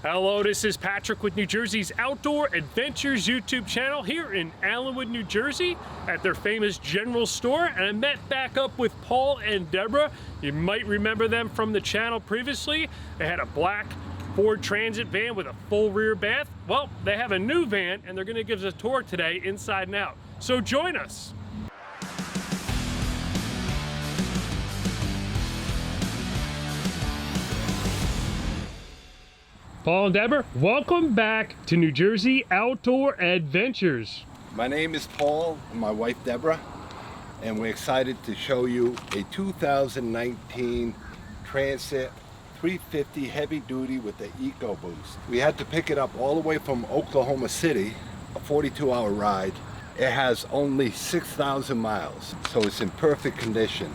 Hello, this is Patrick with New Jersey's Outdoor Adventures YouTube channel here in Allenwood, New Jersey at their famous general store. And I met back up with Paul and Deborah. You might remember them from the channel previously. They had a black Ford Transit van with a full rear bath. Well, they have a new van and they're gonna give us a tour today inside and out. So join us. Paul and Deborah, welcome back to New Jersey Outdoor Adventures. My name is Paul and my wife Deborah, and we're excited to show you a 2019 Transit 350 heavy duty with the Ecoboost. We had to pick it up all the way from Oklahoma City, a 42-hour ride. It has only 6,000 miles, so it's in perfect condition.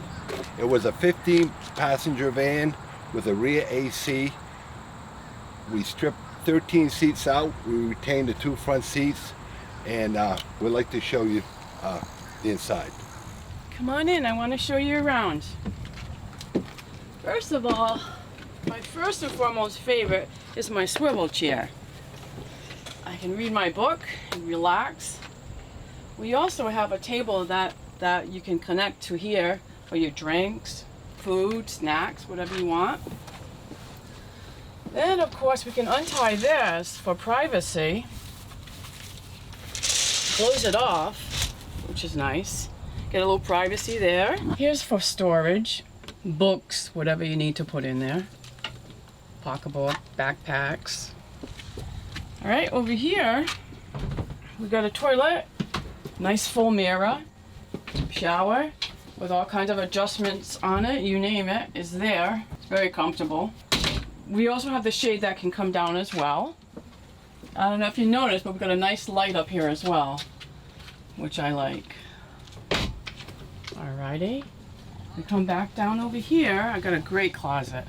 It was a 15-passenger van with a rear AC. We stripped 13 seats out. We retained the 2 front seats, and we'd like to show you the inside. Come on in, I want to show you around. First of all, my first and foremost favorite is my swivel chair. I can read my book and relax. We also have a table that you can connect to here for your drinks, food, snacks, whatever you want. Then, of course, we can untie this for privacy. Close it off, which is nice. Get a little privacy there. Here's for storage, books, whatever you need to put in there. Pocketbook, backpacks. All right, over here, we got a toilet, nice full mirror, shower with all kinds of adjustments on it. You name it, is there. It's very comfortable. We also have the shade that can come down as well. I don't know if you noticed, but we've got a nice light up here as well, which I like. Alrighty, we come back down over here. I got a great closet.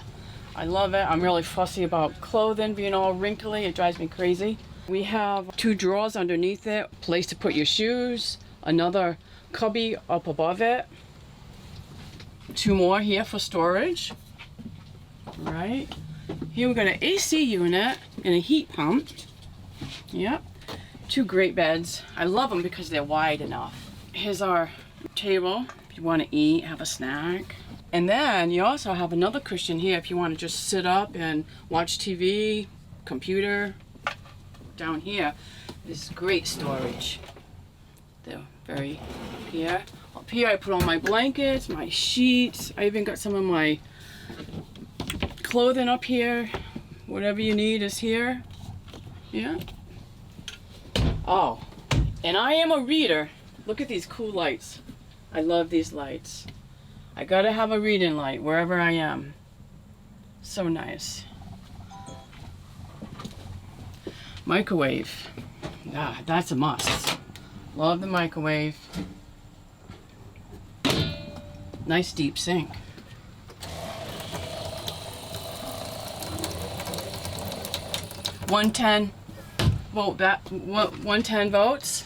I love it. I'm really fussy about clothing being all wrinkly. It drives me crazy. We have 2 drawers underneath it, place to put your shoes, another cubby up above it, 2 more here for storage. All right. Here we've got an AC unit and a heat pump. Yep. 2 great beds. I love them because they're wide enough. Here's our table if you want to eat, have a snack. And then you also have another cushion here if you want to just sit up and watch TV, computer. Down here is great storage. They're very here. Up here I put all my blankets, my sheets. I even got some of my clothing up here. Whatever you need is here. Yeah. Oh, and I am a reader. Look at these cool lights. I love these lights. I gotta have a reading light wherever I am. So nice. Microwave. Ah, that's a must. Love the microwave. Nice deep sink. 110 volt, 110 volts.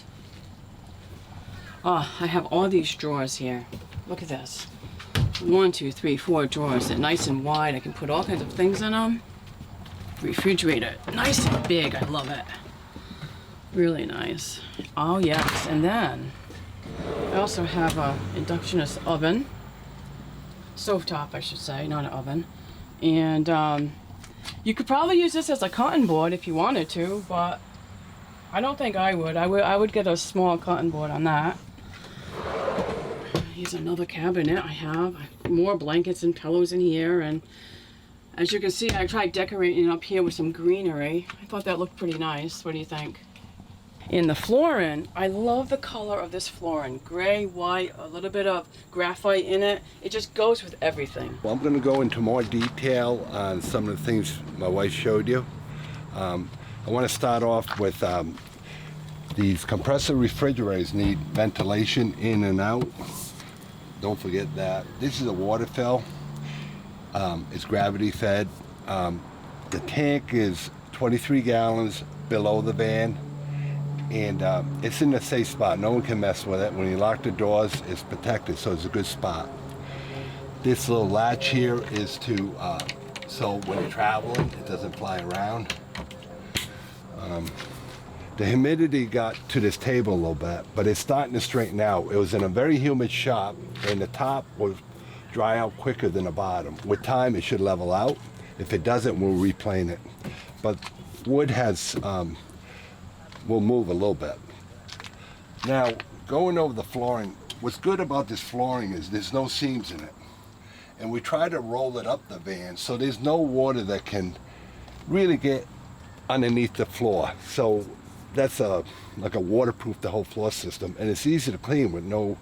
Oh, I have all these drawers here. Look at this. 1, 2, 3, 4 drawers. They're nice and wide. I can put all kinds of things in them. Refrigerator, nice and big. I love it. Really nice. Oh yes, and then I also have a induction oven. Stovetop, I should say, not an oven. And you could probably use this as a cotton board if you wanted to, but I don't think I would. I would get a small cotton board on that. Here's another cabinet I have. More blankets and pillows in here, and as you can see, I tried decorating up here with some greenery. I thought that looked pretty nice. What do you think? In the flooring, I love the color of this flooring. Gray, white, a little bit of graphite in it. It just goes with everything. Well, I'm going to go into more detail on some of the things my wife showed you. I want to start off with these compressor refrigerators need ventilation in and out. Don't forget that. This is a water fill. It's gravity fed. The tank is 23 gallons below the van. And it's in a safe spot. No one can mess with it. When you lock the doors, it's protected, so it's a good spot. This little latch here is to, so when you're traveling, it doesn't fly around. The humidity got to this table a little bit, but it's starting to straighten out. It was in a very humid shop, and the top will dry out quicker than the bottom. With time, it should level out. If it doesn't, we'll replane it. But wood has, will move a little bit. Now, going over the flooring, what's good about this flooring is there's no seams in it. And we try to roll it up the van so there's no water that can really get underneath the floor. So that's like a waterproof the whole floor system, and it's easy to clean with no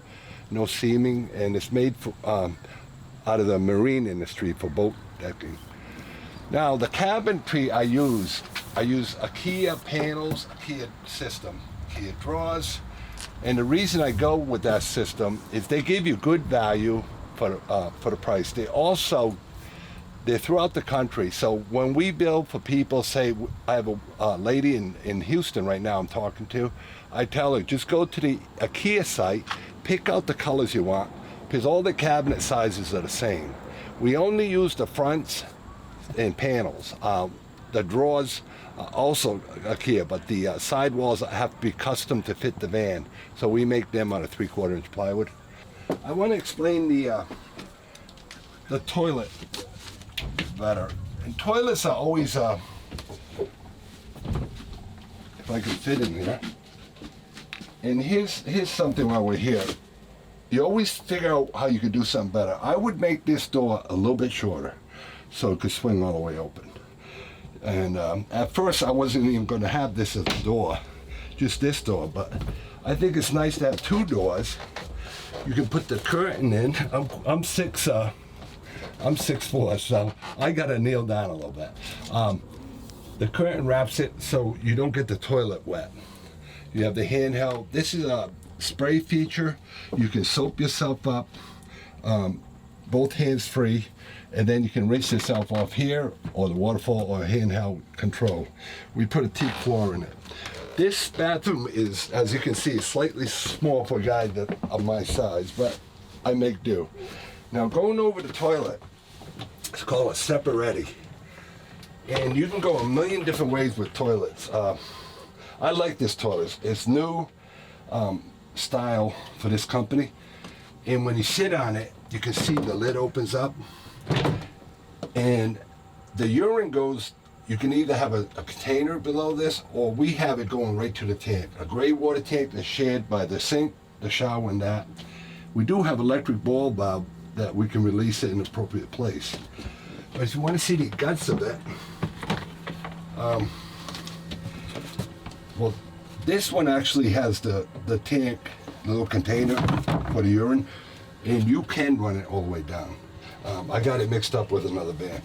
seaming, and it's made for, out of the marine industry for boat decking. Now the cabinetry I use IKEA panels, IKEA system, IKEA drawers, and the reason I go with that system is they give you good value for the price. They're throughout the country. So when we build for people, say I have a lady in Houston right now I'm talking to, I tell her, just go to the IKEA site, pick out the colors you want, because all the cabinet sizes are the same. We only use the fronts and panels. The drawers, also IKEA, but the side walls have to be custom to fit the van. So we make them out of 3/4 inch plywood. I want to explain the toilet better. And toilets are always, if I can fit in here. And here's something while we're here. You always figure out how you could do something better. I would make this door a little bit shorter so it could swing all the way open. And at first I wasn't even going to have this as a door, just this door, but I think it's nice to have two doors. You can put the curtain in. I'm 6'4", so I gotta kneel down a little bit. The curtain wraps it so you don't get the toilet wet. You have the handheld. This is a spray feature. You can soap yourself up, both hands free, and then you can rinse yourself off here, or the waterfall, or handheld control. We put a teak floor in it. This bathroom is, as you can see, slightly small for a guy of my size, but I make do. Now going over the toilet, it's called a Separetti. And you can go a million different ways with toilets. I like this toilet. It's new style for this company. And when you sit on it, you can see the lid opens up. And the urine goes, you can either have a container below this, or we have it going right to the tank. A gray water tank that's shared by the sink, the shower, and that. We do have electric ball valve that we can release it in an appropriate place. But if you want to see the guts of it, well, this one actually has the tank, the little container for the urine, and you can run it all the way down. I got it mixed up with another van.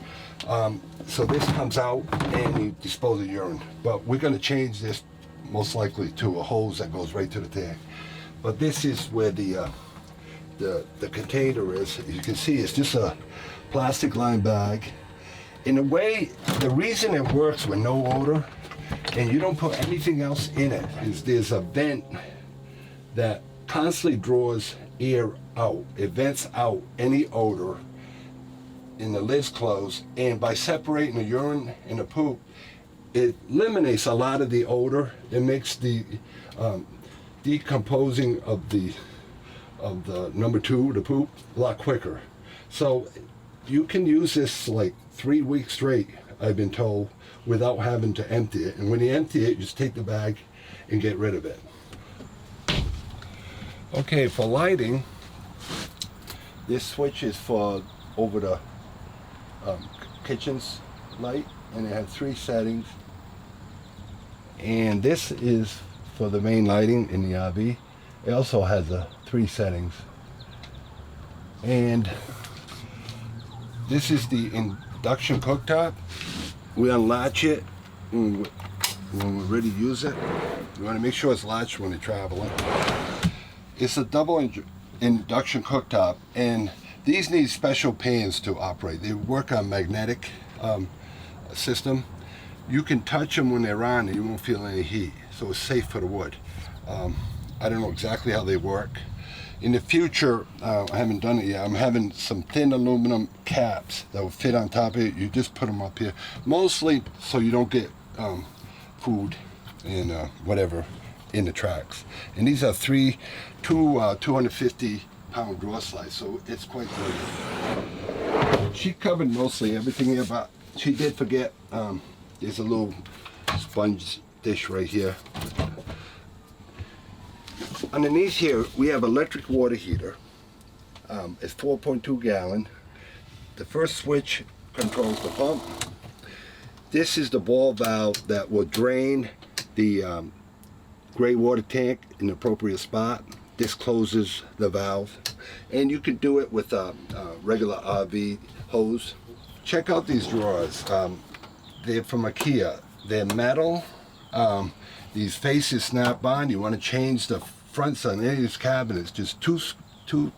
So this comes out and you dispose of urine. But we're going to change this most likely to a hose that goes right to the tank. But this is where the container is. As you can see, it's just a plastic lined bag. In a way, the reason it works with no odor and you don't put anything else in it is there's a vent that constantly draws air out. It vents out any odor, and the lid's closed, and by separating the urine and the poop, it eliminates a lot of the odor. It makes the decomposing of the number two, the poop, a lot quicker. So you can use this like 3 weeks straight, I've been told, without having to empty it. And when you empty it, just take the bag and get rid of it. Okay, for lighting, this switch is for over the kitchen's light, and it has 3 settings. And this is for the main lighting in the RV. It also has 3 settings. And this is the induction cooktop. We unlatch it when we're ready to use it. You want to make sure it's latched when you're traveling. It's a double induction cooktop, and these need special pans to operate. They work on magnetic system. You can touch them when they're on and you won't feel any heat, so it's safe for the wood. I don't know exactly how they work. In the future, I haven't done it yet, I'm having some thin aluminum caps that will fit on top of it. You just put them up here, mostly so you don't get food and whatever in the tracks. And these are two 250-pound drawer slides, so it's quite good. She covered mostly everything here, but she did forget, there's a little sponge dish right here. Underneath here, we have electric water heater. It's 4.2 gallon. The first switch controls the pump. This is the ball valve that will drain the gray water tank in the appropriate spot. This closes the valve. And you can do it with a regular RV hose. Check out these drawers. They're from IKEA. They're metal. These faces snap on. You want to change the fronts on any of these cabinets, just two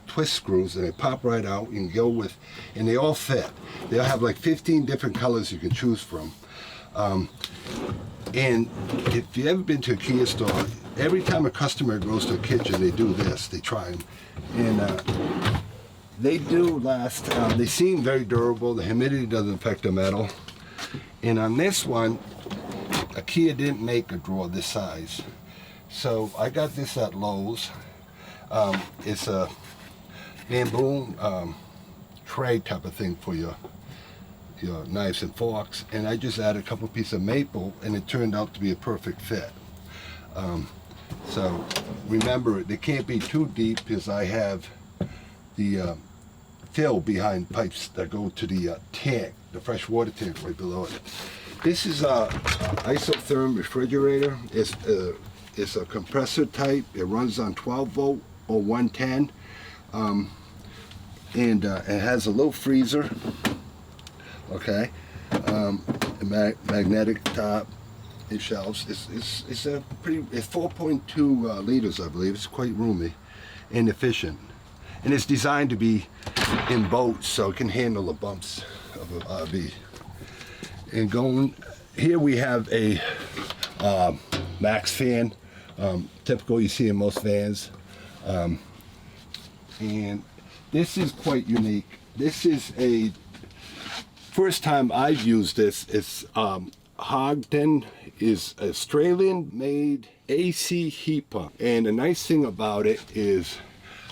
twist screws, and they pop right out. You can go with, and they all fit. They'll have like 15 different colors you can choose from. And if you've ever been to a IKEA store, every time a customer goes to a kitchen, they do this. They try them, and they do last. They seem very durable. The humidity doesn't affect the metal. And on this one, IKEA didn't make a drawer this size, so I got this at Lowe's. It's a bamboo tray type of thing for your knives and forks, and I just added a couple pieces of maple, and it turned out to be a perfect fit. So remember, they can't be too deep because I have the fill behind pipes that go to the tank, the fresh water tank right below it. This is a isotherm refrigerator. It's a compressor type. It runs on 12 volt or 110, and it has a little freezer. Okay, magnetic top and shelves. It's 4.2 liters, I believe. It's quite roomy and efficient, and it's designed to be in boats, so it can handle the bumps of an RV. And going here, we have a max fan, typical you see in most vans, and this is quite unique. This is a first time I've used this. It's Hogden is Australian-made AC heat pump, and the nice thing about it is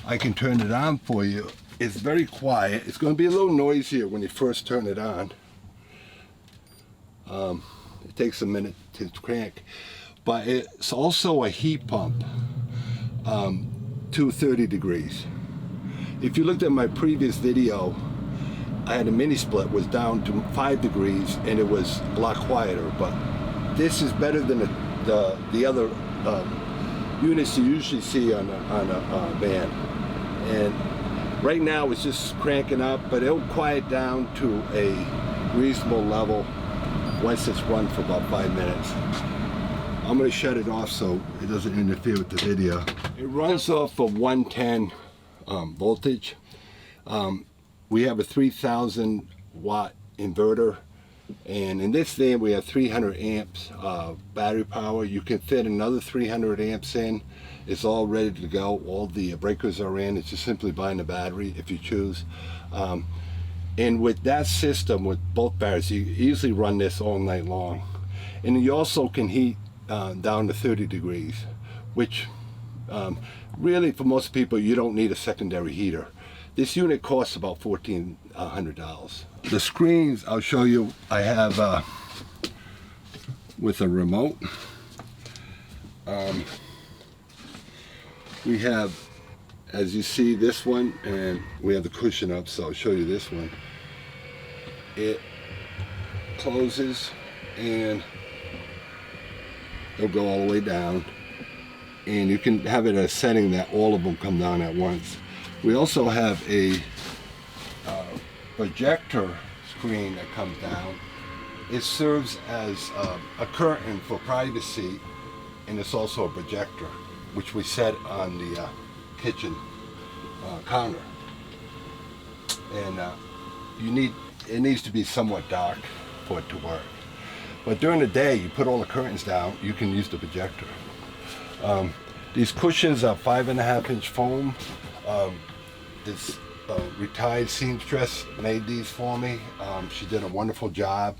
I can turn it on for you. It's very quiet. It's going to be a little noisier when you first turn it on. It takes a minute to crank, but it's also a heat pump to 30 degrees. If you looked at my previous video, I had a mini split, was down to 5 degrees, and it was a lot quieter, but this is better than the other units you usually see on a van. And right now it's just cranking up, but it'll quiet down to a reasonable level once it's run for about 5 minutes. I'm going to shut it off so it doesn't interfere with the video. It runs off of 110 voltage. We have a 3,000 watt inverter, and in this van we have 300 amps battery power. You can fit another 300 amps in. It's all ready to go. All the breakers are in. It's just simply buying the battery if you choose. And with that system, with both batteries, you easily run this all night long. And you also can heat down to 30 degrees, which really for most people you don't need a secondary heater. This unit costs about $1,400. The screens I'll show you, I have with a remote. We have, as you see, this one, and we have the cushion up, so I'll show you this one. It closes and it'll go all the way down, and you can have it at a setting that all of them come down at once. We also have a projector screen that comes down. It serves as a curtain for privacy, and it's also a projector, which we set on the kitchen counter. And it needs to be somewhat dark for it to work. But during the day, you put all the curtains down, you can use the projector. These cushions are 5.5-inch foam. This retired seamstress made these for me. She did a wonderful job.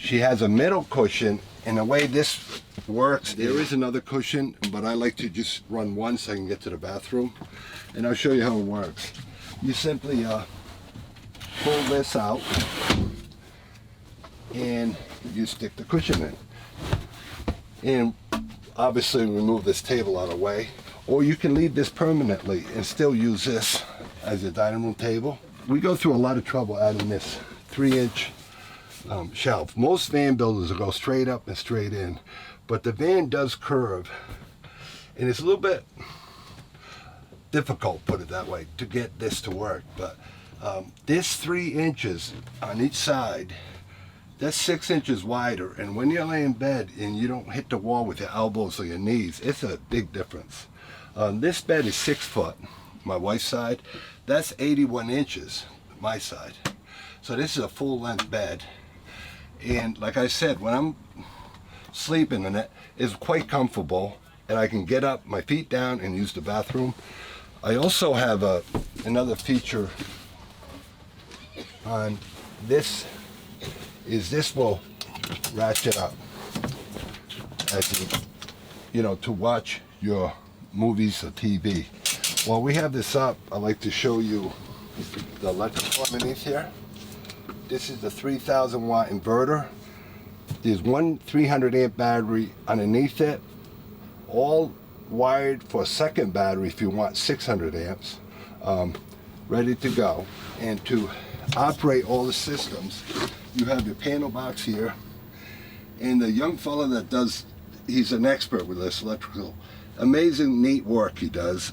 She has a middle cushion, and the way this works, there is another cushion, but I like to just run one so I can get to the bathroom. And I'll show you how it works. You simply pull this out, and you stick the cushion in. And obviously remove this table out of the way, or you can leave this permanently and still use this as a dining room table. We go through a lot of trouble adding this 3-inch shelf. Most van builders will go straight up and straight in, but the van does curve, and it's a little bit difficult, put it that way, to get this to work. But this 3 inches on each side, that's 6 inches wider, and when you lay in bed and you don't hit the wall with your elbows or your knees, it's a big difference. This bed is 6 foot, my wife's side. That's 81 inches, my side. So this is a full length bed. And like I said, when I'm sleeping in it, it's quite comfortable, and I can get up, my feet down, and use the bathroom. I also have another feature on this, is this will ratchet up as you know, to watch your movies or TV. While we have this up, I'd like to show you the electrical underneath here. This is the 3,000 watt inverter. There's one 300 amp battery underneath it, all wired for a second battery if you want 600 amps, ready to go. And to operate all the systems, you have your panel box here, and the young fella that does, he's an expert with this electrical, amazing neat work he does.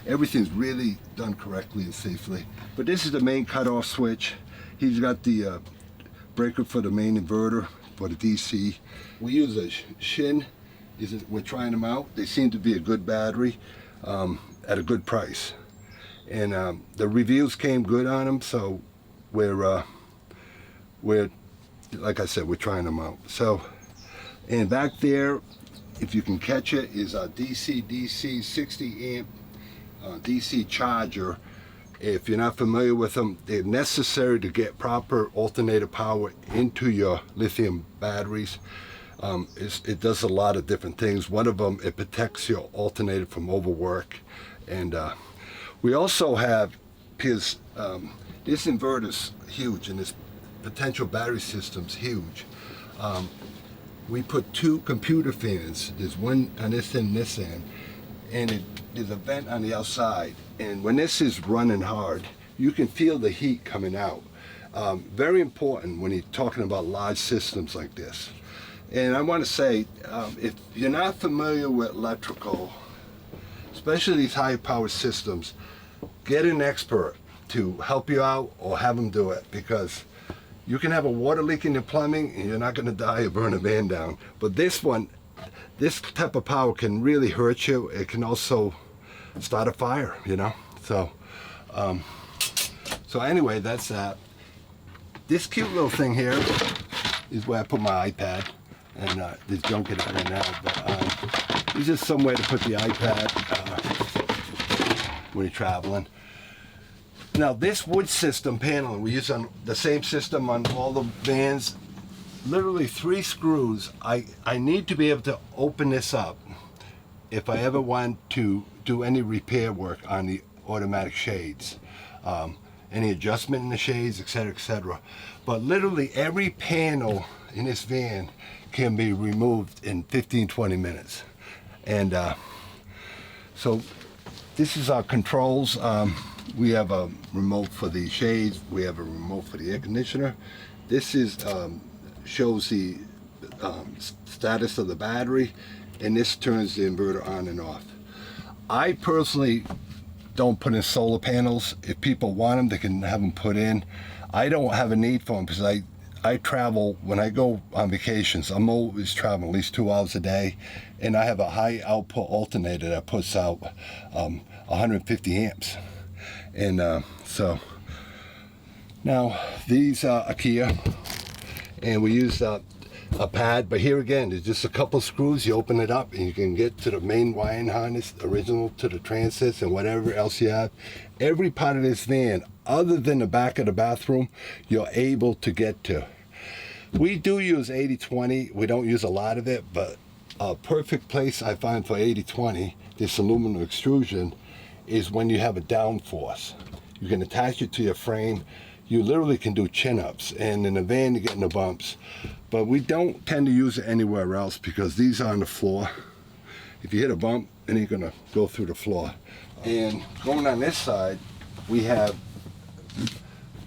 Everything's really done correctly and safely. But this is the main cutoff switch. He's got the breaker for the main inverter for the DC. We use a Shin. We're trying them out. They seem to be a good battery at a good price. And the reviews came good on them, so we're like I said, we're trying them out. So, and back there, if you can catch it, is a DC 60 amp DC charger. If you're not familiar with them, they're necessary to get proper alternator power into your lithium batteries. It does a lot of different things. One of them, it protects your alternator from overwork. And we also have, because this inverter's huge and this potential battery system's huge, we put 2 computer fans. There's one on this end and this end, and there's a vent on the outside. And when this is running hard, you can feel the heat coming out. Very important when you're talking about large systems like this. And I want to say, if you're not familiar with electrical, especially these high power systems, get an expert to help you out or have them do it, because you can have a water leak in your plumbing and you're not going to die or burn a van down. But this one, this type of power can really hurt you. It can also start a fire, you know. So so anyway, that's that. This cute little thing here is where I put my iPad, and there's junk in it right now, but it's just some way to put the iPad when you're traveling. Now this wood system paneling, we use on the same system on all the vans, literally 3 screws. I need to be able to open this up if I ever want to do any repair work on the automatic shades, any adjustment in the shades, etc., etc. But literally every panel in this van can be removed in 15-20 minutes. And so this is our controls. We have a remote for the shades. We have a remote for the air conditioner. This is shows the status of the battery, and this turns the inverter on and off. I personally don't put in solar panels. If people want them, they can have them put in. I don't have a need for them because I travel, when I go on vacations, I'm always traveling at least 2 hours a day, and I have a high output alternator that puts out 150 amps. And so now these are IKEA, and we use a pad, but here again, there's just a couple screws. You open it up and you can get to the main wiring harness, original to the transits and whatever else you have. Every part of this van, other than the back of the bathroom, you're able to get to. We do use 80/20. We don't use a lot of it, but a perfect place I find for 80/20, this aluminum extrusion, is when you have a downforce. You can attach it to your frame. You literally can do chin-ups, and in the van you get no bumps. But we don't tend to use it anywhere else because these are on the floor. If you hit a bump, it ain't gonna go through the floor. And going on this side, we have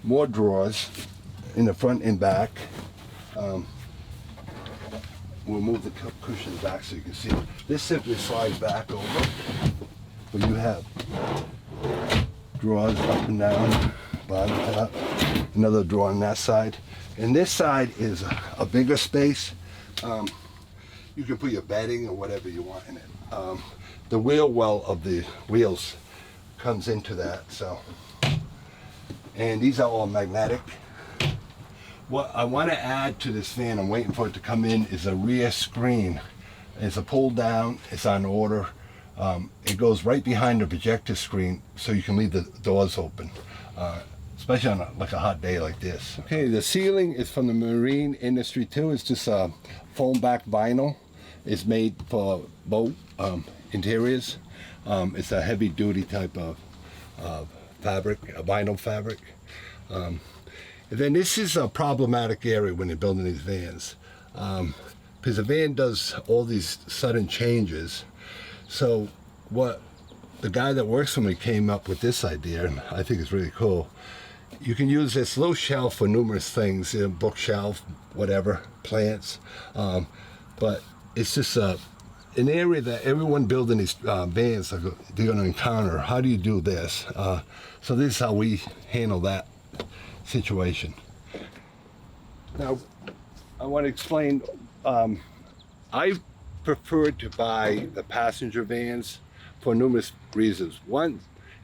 more drawers in the front and back. We'll move the cushion back so you can see. This simply slides back over, but you have drawers up and down, bottom, top, another drawer on that side. And this side is a bigger space. You can put your bedding or whatever you want in it. The wheel well of the wheels comes into that, so. And these are all magnetic. What I want to add to this fan, I'm waiting for it to come in, is a rear screen. It's a pull down, it's on order. It goes right behind the projector screen so you can leave the doors open, especially on like a hot day like this. Okay, the ceiling is from the marine industry too. It's just foam back vinyl. It's made for boat interiors. It's a heavy duty type of fabric, a vinyl fabric. And then this is a problematic area when you're building these vans, because the van does all these sudden changes. So what the guy that works for me came up with this idea, and I think it's really cool. You can use this little shelf for numerous things, bookshelf, whatever, plants, but it's just an area that everyone building these vans, they're going to encounter. How do you do this? So this is how we handle that situation. Now, I want to explain, I prefer to buy the passenger vans for numerous reasons. One,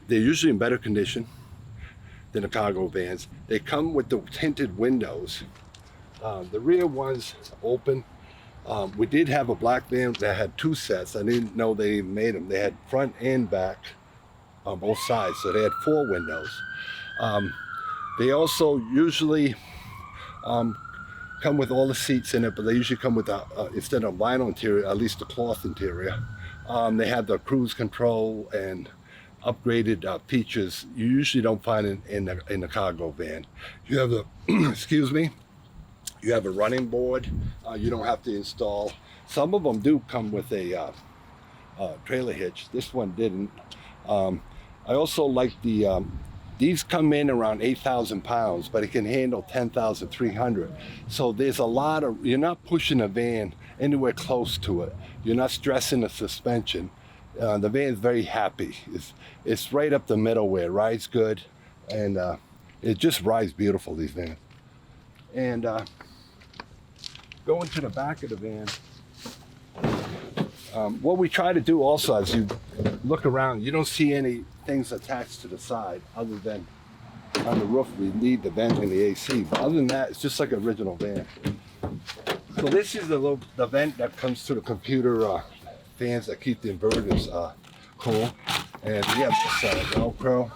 they're usually in better condition than the cargo vans. They come with the tinted windows. The rear ones open. We did have a black van that had two sets. I didn't know they even made them. They had front and back on both sides, so they had 4 windows. They also usually come with all the seats in it, but they usually come with, instead of vinyl interior, at least a cloth interior. They have the cruise control and upgraded features you usually don't find in the cargo van. You have the, excuse me, you have a running board. You don't have to install. Some of them do come with a trailer hitch. This one didn't. I also like the, these come in around 8,000 pounds, but it can handle 10,300. So there's a lot of, you're not pushing a van anywhere close to it. You're not stressing the suspension. The van is very happy. It's right up the middle where it rides good, and it just rides beautiful, these vans. And going to the back of the van, what we try to do also, as you look around, you don't see any things attached to the side other than on the roof we need the vent and the AC. But other than that, it's just like an original van. So this is the vent that comes to the computer fans that keep the inverters cool. And we have this Velcro.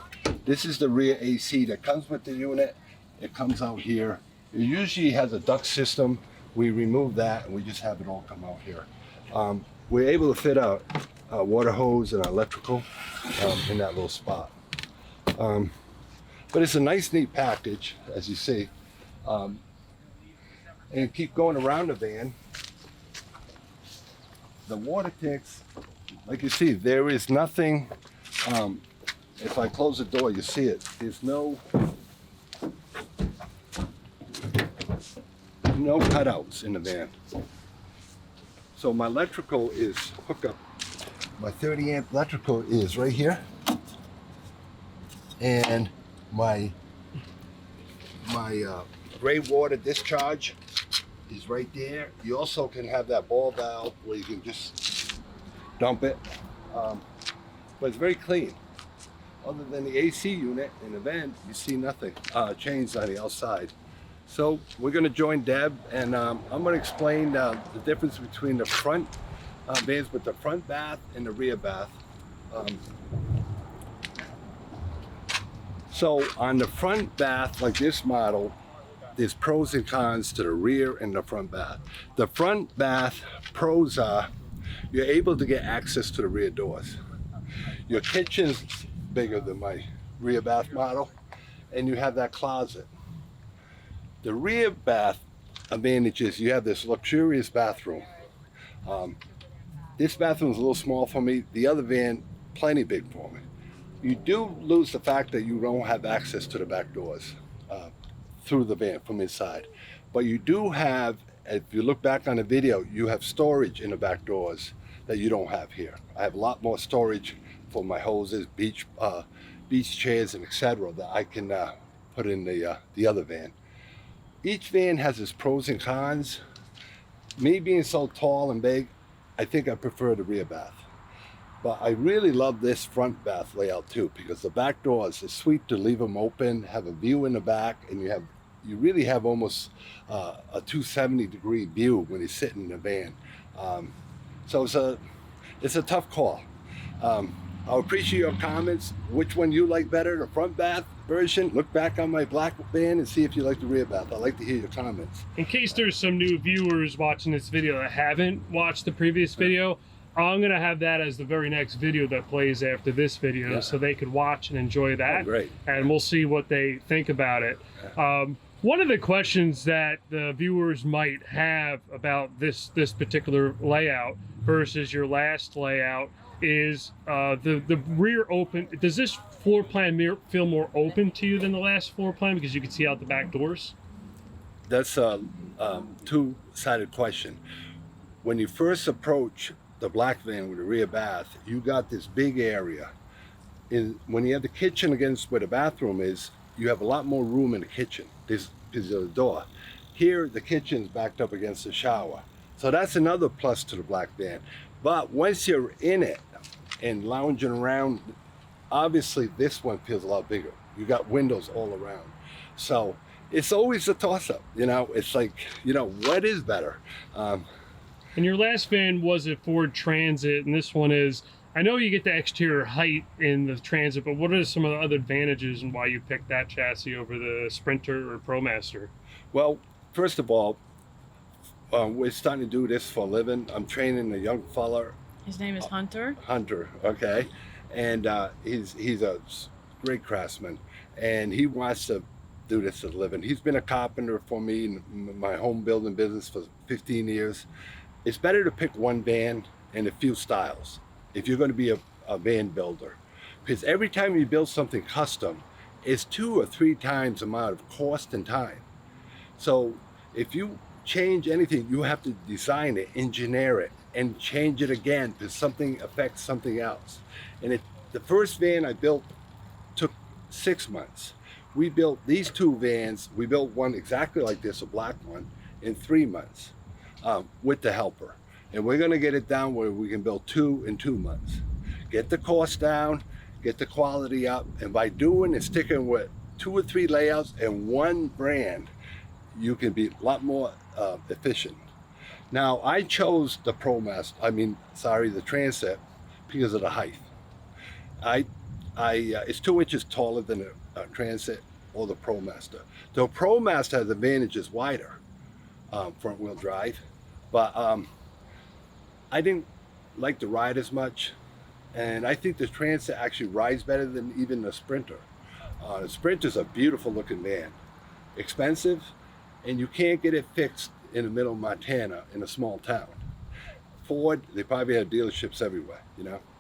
This is the rear AC that comes with the unit. It comes out here. It usually has a duct system. We remove that and we just have it all come out here. We're able to fit a water hose and electrical in that little spot. But it's a nice, neat package, as you see. And keep going around the van. The water tanks, like you see, there is nothing. If I close the door, you see it. There's no cutouts in the van. So my electrical is hooked up. My 30 amp electrical is right here. And my gray water discharge is right there. You also can have that ball valve where you can just dump it. But it's very clean. Other than the AC unit in the van, you see nothing changed on the outside. So we're going to join Deb, and I'm going to explain the difference between the front vans with the front bath and the rear bath. So on the front bath, like this model, there's pros and cons to the rear and the front bath. The front bath pros are you're able to get access to the rear doors. Your kitchen's bigger than my rear bath model, and you have that closet. The rear bath advantage is you have this luxurious bathroom. This bathroom's a little small for me. The other van, plenty big for me. You do lose the fact that you don't have access to the back doors through the van from inside. But you do have, if you look back on the video, you have storage in the back doors that you don't have here. I have a lot more storage for my hoses, beach chairs, and etc. that I can put in the other van. Each van has its pros and cons. Me being so tall and big, I think I prefer the rear bath. But I really love this front bath layout too, because the back doors, it's sweet to leave them open, have a view in the back, and you really have almost a 270-degree view when you're sitting in the van. So it's a tough call. I'll appreciate your comments. Which one you like better, the front bath version? Look back on my black van and see if you like the rear bath. I'd like to hear your comments. In case there's some new viewers watching this video that haven't watched the previous video, I'm going to have that as the very next video that plays after this video, so they could watch and enjoy that. Oh, great. And we'll see what they think about it. One of the questions that the viewers might have about this particular layout versus your last layout is the rear open. Does this floor plan feel more open to you than the last floor plan because you can see out the back doors? That's a two-sided question. When you first approach the black van with the rear bath, you got this big area. When you have the kitchen against where the bathroom is, you have a lot more room in the kitchen. There's a door. Here, the kitchen's backed up against the shower. So that's another plus to the black van. But once you're in it and lounging around, obviously this one feels a lot bigger. You got windows all around. So it's always a toss-up, it's like, what is better? And your last van was a Ford Transit, and this one is, I know you get the exterior height in the Transit, but what are some of the other advantages and why you picked that chassis over the Sprinter or ProMaster? Well, first of all, we're starting to do this for a living. I'm training a young fella. His name is Hunter. Hunter, okay. And he's a great craftsman, and he wants to do this as a living. He's been a carpenter for me in my home building business for 15 years. It's better to pick one van and a few styles if you're going to be a van builder, because every time you build something custom, it's 2 or 3 times the amount of cost and time. So if you change anything, you have to design it, engineer it, and change it again because something affects something else. And the first van I built took 6 months. We built these 2 vans. We built one exactly like this, a black one, in 3 months with the helper. And we're going to get it down where we can build 2 in 2 months. Get the cost down, get the quality up, and by doing and sticking with 2 or 3 layouts and one brand, you can be a lot more efficient. Now, I chose the the Transit because of the height. It's 2 inches taller than a Transit or the ProMaster. The ProMaster has advantages wider, front wheel drive, but I didn't like the ride as much, and I think the Transit actually rides better than even the Sprinter. The Sprinter's a beautiful looking van, expensive, and you can't get it fixed in the middle of Montana in a small town. Ford, they probably have dealerships everywhere,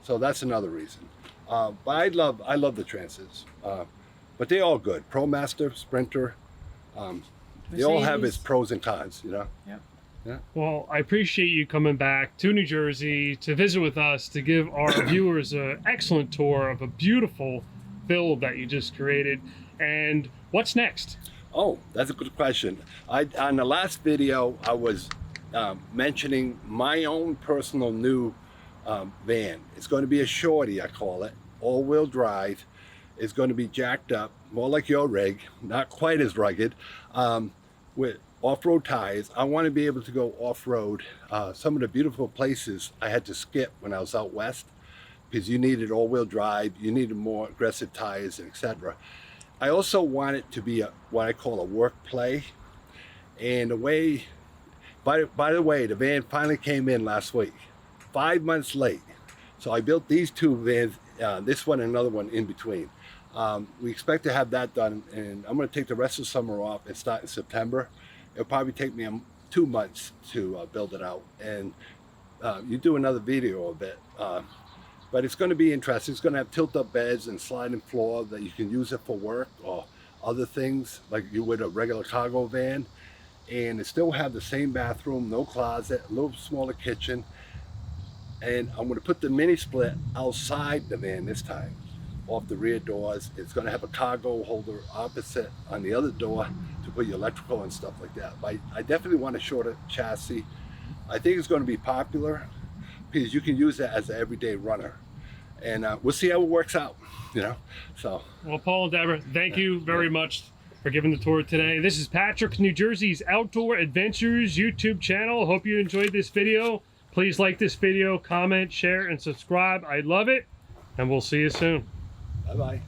so that's another reason. But I love the Transits, but they're all good. ProMaster, Sprinter, they all have its pros and cons, Yep. Yeah. Well, I appreciate you coming back to New Jersey to visit with us, to give our viewers an excellent tour of a beautiful build that you just created. And what's next? Oh, that's a good question. On the last video, I was mentioning my own personal new van. It's going to be a shorty, I call it, all-wheel drive. It's going to be jacked up, more like your rig, not quite as rugged, with off-road tires. I want to be able to go off-road. Some of the beautiful places I had to skip when I was out west because you needed all-wheel drive, you needed more aggressive tires, and etc. I also want it to be what I call a work play. And by the way, the van finally came in last week, 5 months late. So I built these two vans, this one and another one in between. We expect to have that done, and I'm going to take the rest of the summer off and start in September. It'll probably take me 2 months to build it out, and you do another video of it. But it's going to be interesting. It's going to have tilt-up beds and sliding floor that you can use it for work or other things like you would a regular cargo van. And it still have the same bathroom, no closet, a little smaller kitchen. And I'm going to put the mini split outside the van this time, off the rear doors. It's going to have a cargo holder opposite on the other door to put your electrical and stuff like that. But I definitely want a shorter chassis. I think it's going to be popular because you can use it as an everyday runner. And we'll see how it works out, you know. So. Well, Paul and Deborah, thank you very much for giving the tour today. This is Patrick, New Jersey's Outdoor Adventures YouTube channel. Hope you enjoyed this video. Please like this video, comment, share, and subscribe. I love it, and we'll see you soon. Bye-bye.